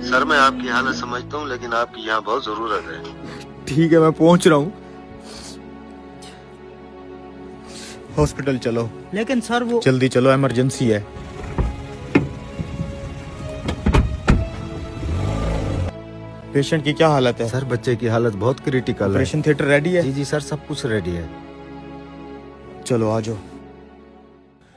Sir मैं आपकी हालत समझता हूँ, लेकिन आपकी यहाँ बहुत जरूरत है। ठीक है, मैं पहुंच रहा हूँ। हॉस्पिटल चलो। लेकिन सर वो जल्दी चलो, इमरजेंसी है। पेशेंट की क्या हालत है? सर बच्चे की हालत बहुत क्रिटिकल है। ऑपरेशन थिएटर रेडी है? जी जी सर, सब कुछ रेडी है। चलो आ जाओ।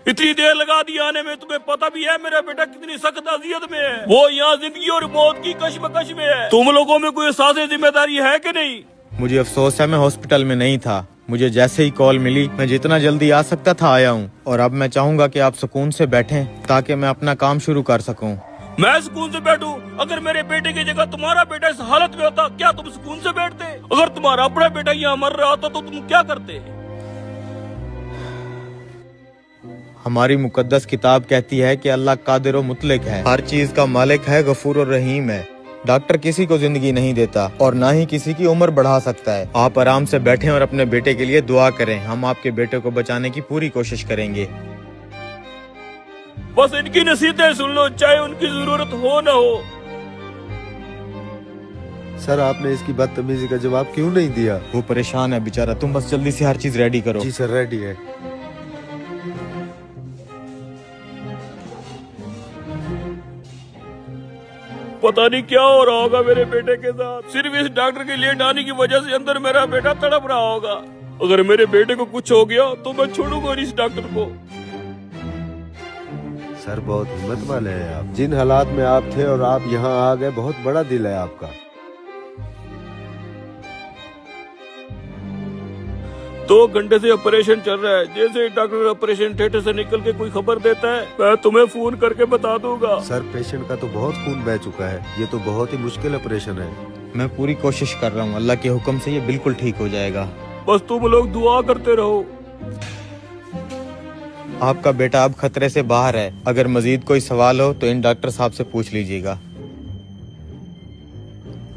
इतनी देर लगा दी आने में, तुम्हें पता भी है मेरा बेटा कितनी सख्त अजियत में है। वो यहाँ जिंदगी और मौत की कश्मकश में है। तुम लोगों में कोई एहसास जिम्मेदारी है कि नहीं? मुझे अफसोस है मैं हॉस्पिटल में नहीं था। मुझे जैसे ही कॉल मिली मैं जितना जल्दी आ सकता था आया हूँ। और अब मैं चाहूंगा कि आप सुकून से बैठें ताकि मैं अपना काम शुरू कर सकूं। मैं सुकून से बैठूं? अगर मेरे बेटे की जगह तुम्हारा बेटा इस हालत में होता, क्या तुम सुकून से बैठते? अगर तुम्हारा अपना बेटा यहाँ मर रहा होता तो तुम क्या करते? हमारी मुकद्दस किताब कहती है कि अल्लाह कादिर और मुतलक है, हर चीज का मालिक है, गफूर और रहीम है। डॉक्टर किसी को जिंदगी नहीं देता और ना ही किसी की उम्र बढ़ा सकता है। आप आराम से बैठें और अपने बेटे के लिए दुआ करें। हम आपके बेटे को बचाने की पूरी कोशिश करेंगे। बस इनकी नसीहतें सुन लो, चाहे उनकी जरूरत हो न हो। सर आपने इसकी बदतमीजी का जवाब क्यों नहीं दिया? वो परेशान है बेचारा, तुम बस जल्दी से हर चीज रेडी करो। जी सर, रेडी है। पता नहीं क्या हो रहा होगा मेरे बेटे के साथ। सिर्फ इस डॉक्टर के लेट आने की वजह से अंदर मेरा बेटा तड़प रहा होगा। अगर मेरे बेटे को कुछ हो गया तो मैं छोड़ूंगा इस डॉक्टर को। सर बहुत हिम्मत वाले हैं आप। जिन हालात में आप थे और आप यहाँ आ गए, बहुत बड़ा दिल है आपका। 2 घंटे से ऑपरेशन चल रहा है। जैसे ही डॉक्टर ऑपरेशन थिएटर से निकल के कोई खबर देता है, मैं तुम्हें फोन करके बता दूंगा। सर पेशेंट का तो बहुत खून बह चुका है। ये तो बहुत ही मुश्किल ऑपरेशन है। मैं पूरी कोशिश कर रहा हूँ, अल्लाह के हुक्म से ये बिल्कुल ठीक हो जाएगा। बस तुम लोग दुआ करते रहो। आपका बेटा अब खतरे से बाहर है। अगर मजीद कोई सवाल हो तो इन डॉक्टर साहब से पूछ लीजिएगा।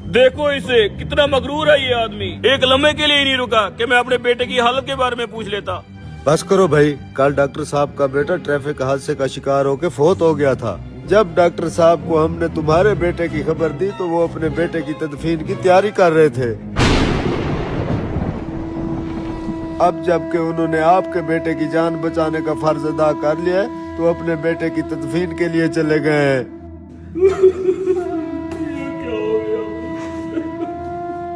देखो इसे, कितना मगरूर है ये आदमी। एक लम्हे के लिए ही नहीं रुका कि मैं अपने बेटे की हालत के बारे में पूछ लेता। बस करो भाई। कल डॉक्टर साहब का बेटा ट्रैफिक हादसे का शिकार होकर फोत हो गया था। जब डॉक्टर साहब को हमने तुम्हारे बेटे की खबर दी तो वो अपने बेटे की तदफीन की तैयारी कर रहे थे। अब जबकि उन्होंने आपके बेटे की जान बचाने का फर्ज अदा कर लिया है, तो अपने बेटे की तदफीन के लिए चले गए हैं।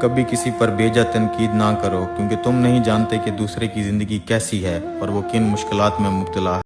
कभी किसी पर बेजा तनकीद ना करो, क्योंकि तुम नहीं जानते कि दूसरे की जिंदगी कैसी है और वो किन मुश्किलात में मुब्तला है।